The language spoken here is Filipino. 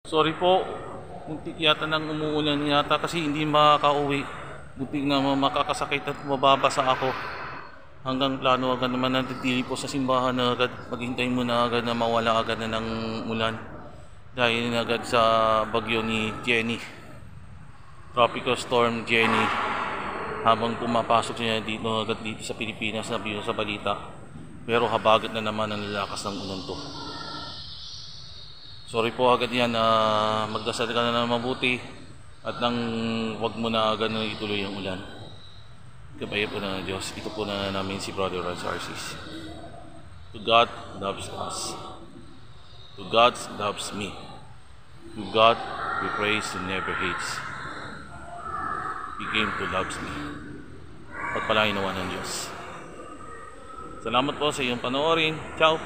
Sorry po, muntik yata nang umuulan yata kasi hindi makakauwi. Muntik na makakasakit at mababasa ako. Hanggang plano agad naman natitili po sa simbahan na agad maghintay muna agad na mawala agad na ng ulan. Dahil na agad sa bagyo ni Jenny. Tropical Storm Jenny. Habang pumapasok niya dito agad dito sa Pilipinas na biyo sa balita. Pero habagat na naman ang lalakas ng ulan to. Sorry po agad yan, magdasal ka na ng mabuti at nang wag mo na agad na ituloy ang ulan. Gabay po ng Diyos. Ito po na namin si Brother Rans Arcis. To God loves us. To God loves me. To God we praise who never hates. He came to loves me. Pagpalain nawa ng Diyos. Salamat po sa iyong panoorin. Ciao!